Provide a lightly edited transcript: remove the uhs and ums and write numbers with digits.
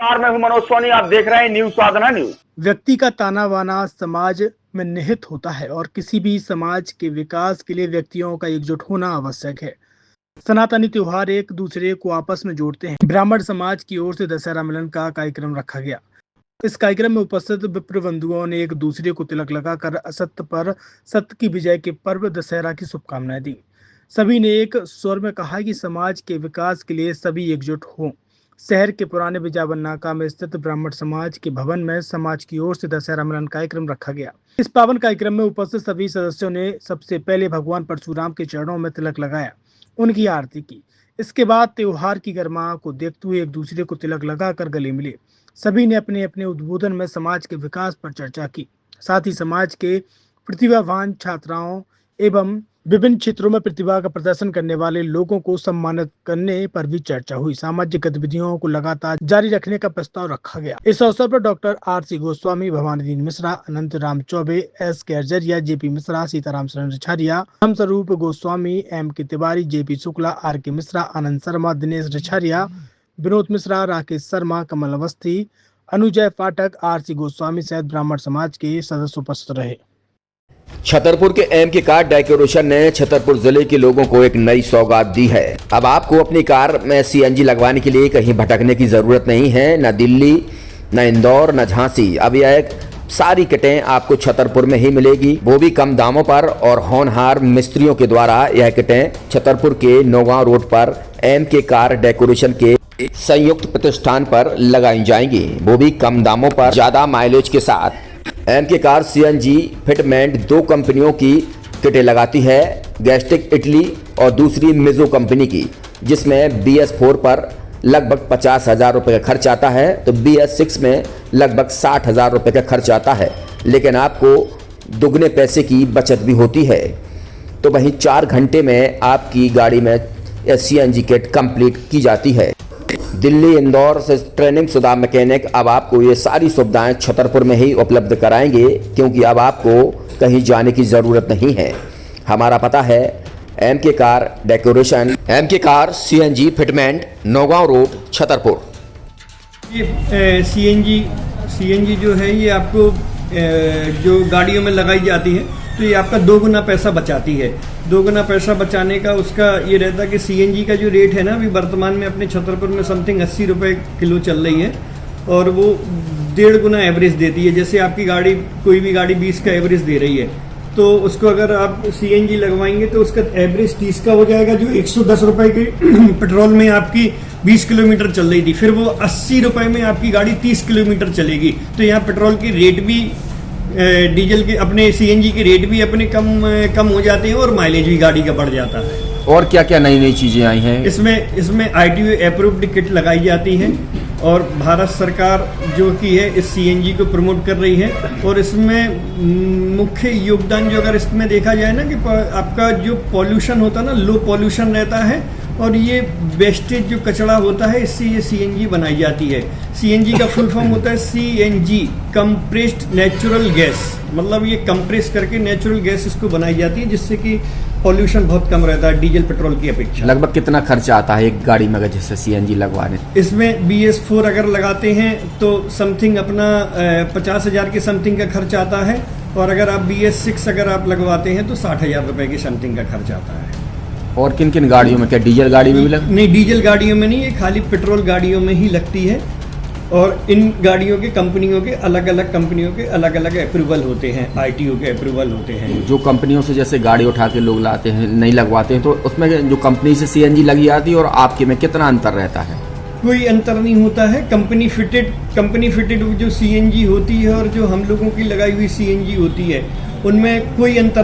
मैं हूं मनोज सोनी, आप देख रहे हैं न्यूज साधना न्यूज। व्यक्ति का ताना बाना समाज में निहित होता है और किसी भी समाज के विकास के लिए व्यक्तियों का एकजुट होना आवश्यक है। सनातनी त्योहार एक दूसरे को आपस में जोड़ते हैं। ब्राह्मण समाज की ओर से दशहरा मिलन का कार्यक्रम रखा गया। इस कार्यक्रम में उपस्थित विप्र बंधुओं ने एक दूसरे को तिलक लगाकर असत्य पर सत्य की विजय के पर्व दशहरा की शुभकामनाएं दी। सभी ने एक स्वर में कहा कि समाज के विकास के लिए सभी एकजुट हों। शहर के पुराने बिजावन नाका में स्थित ब्राह्मण समाज के भवन में समाज की ओर से दशहरा मिलन कार्यक्रम रखा गया। इस पावन कार्यक्रम में उपस्थित सभी सदस्यों ने सबसे पहले भगवान परशुराम के चरणों में तिलक लगाया, उनकी आरती की। इसके बाद त्योहार की गर्मा को देखते हुए एक दूसरे को तिलक लगाकर गले मिले। सभी ने अपने अपने उद्बोधन में समाज के विकास पर चर्चा की। साथ ही समाज के प्रतिभावान छात्राओं एवं विभिन्न क्षेत्रों में प्रतिभा का प्रदर्शन करने वाले लोगों को सम्मानित करने पर भी चर्चा हुई। सामाजिक गतिविधियों को लगातार जारी रखने का प्रस्ताव रखा गया। इस अवसर पर डॉक्टर आर.सी. गोस्वामी, भवानी मिश्रा, अनंत राम चौबे, S.K. अर्जरिया, J.P. मिश्रा, सीताराम शरण Richharia, Ramswaroop Goswami, M.K. Tiwari, J.P. Shukla, R.K. Mishra, Anand Sharma, Dinesh Richharia, Vinod Mishra, Rakesh Sharma, कमल अवस्थी, अनुजय पाठक, R.C. गोस्वामी सहित ब्राह्मण समाज के सदस्य उपस्थित रहे। छतरपुर के M.K. कार डेकोरेशन ने छतरपुर जिले के लोगों को एक नई सौगात दी है। अब आपको अपनी कार में CNG लगवाने के लिए कहीं भटकने की जरूरत नहीं है। न दिल्ली, न इंदौर, न झांसी। अब यह सारी किटें आपको छतरपुर में ही मिलेगी, वो भी कम दामों पर। और होनहार मिस्त्रियों के द्वारा यह किटें छतरपुर के नौगांव रोड पर M.K. कार डेकोरेशन के संयुक्त प्रतिष्ठान पर लगाई जाएंगी, वो भी कम दामों पर, ज्यादा माइलेज के साथ। M.K. कार CNG फिटमेंट 2 कंपनियों की किटें लगाती है, गैस्टिक इटली और दूसरी मिजो कंपनी की, जिसमें BS4 पर लगभग 50,000 रुपये का खर्च आता है, तो BS6 में लगभग 60,000 रुपये का खर्च आता है। लेकिन आपको दुगने पैसे की बचत भी होती है। तो वहीं 4 घंटे में आपकी गाड़ी में CNG किट कंप्लीट की जाती है। दिल्ली, इंदौर से ट्रेनिंग शुदा मैकेनिक अब आपको ये सारी सुविधाएं छतरपुर में ही उपलब्ध कराएंगे, क्योंकि अब आपको कहीं जाने की ज़रूरत नहीं है। हमारा पता है M.K. Car decoration, M.K. Car CNG fitment, Naugaon road, Chhatarpur. ये CNG जो है ये आपको जो गाड़ियों में लगाई जाती है, तो ये आपका 2 गुना पैसा बचाती है। 2 गुना पैसा बचाने का उसका ये रहता है कि CNG का जो रेट है ना, अभी वर्तमान में अपने छतरपुर में समथिंग 80 रुपये किलो चल रही है, और वो 1.5 गुना एवरेज देती है। जैसे आपकी गाड़ी, कोई भी गाड़ी 20 का एवरेज दे रही है, तो उसको अगर आप CNG लगवाएंगे तो उसका एवरेज 30 का हो जाएगा। जो 110 रुपये की पेट्रोल में आपकी 20 किलोमीटर चल रही थी, फिर वो 80 रुपये में आपकी गाड़ी 30 किलोमीटर चलेगी। तो यहाँ पेट्रोल की रेट भी, डीजल के, अपने CNG के रेट भी अपने कम हो जाते हैं और माइलेज भी गाड़ी का बढ़ जाता है। और क्या क्या नई नई चीज़ें आई हैं? इसमें ITO अप्रूव्ड किट लगाई जाती है, और भारत सरकार जो की है इस CNG को प्रमोट कर रही है। और इसमें मुख्य योगदान जो अगर इसमें देखा जाए ना, कि आपका जो पॉल्यूशन होता है ना, लो पॉल्यूशन रहता है, और ये वेस्टेज जो कचरा होता है, इससे ये CNG बनाई जाती है। CNG का फुल फॉर्म होता है CNG, कंप्रेस्ड नेचुरल गैस। मतलब ये कंप्रेस करके नेचुरल गैस इसको बनाई जाती है, जिससे कि पॉल्यूशन बहुत कम रहता है डीजल पेट्रोल की अपेक्षा। लगभग कितना खर्चा आता है एक गाड़ी में अगर जैसे CNG लगवाने? इसमें BS4 अगर लगाते हैं तो समथिंग अपना 50,000 के समथिंग का खर्च आता है, और अगर आप BS6 अगर आप लगवाते हैं तो 60,000 रुपये की समथिंग का खर्च आता है। और किन किन गाड़ियों में, क्या डीजल गाड़ी में भी नहीं, डीजल गाड़ियों में नहीं, ये खाली पेट्रोल गाड़ियों में ही लगती है। और इन गाड़ियों के कंपनियों के अलग अलग अप्रूवल होते हैं, ITO के अप्रूवल होते हैं। जो कंपनियों से जैसे गाड़ी उठा के लोग लाते हैं, नहीं लगवाते हैं, तो उसमें जो कंपनी से CNG लगी आती है और आपके में कितना अंतर रहता है? कोई अंतर नहीं होता है। कंपनी फिटेड जो CNG होती है और जो हम लोगों की लगाई हुई CNG होती है, उनमें कोई अंतर